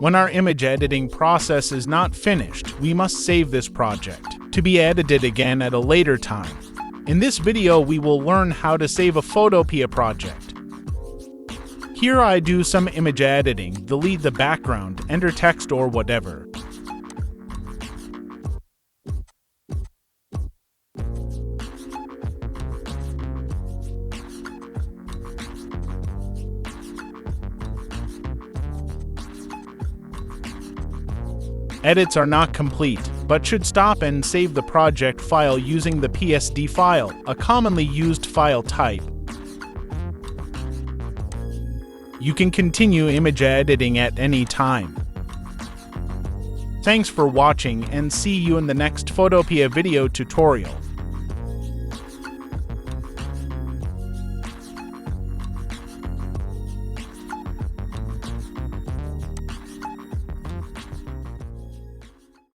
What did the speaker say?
When our image editing process is not finished, we must save this project to be edited again at a later time. In this video, we will learn how to save a Photopea project. Here I do some image editing, delete the background, enter text or whatever. Edits are not complete, but should stop and save the project file using the PSD file, a commonly used file type. You can continue image editing at any time. Thanks for watching and see you in the next Photopea video tutorial.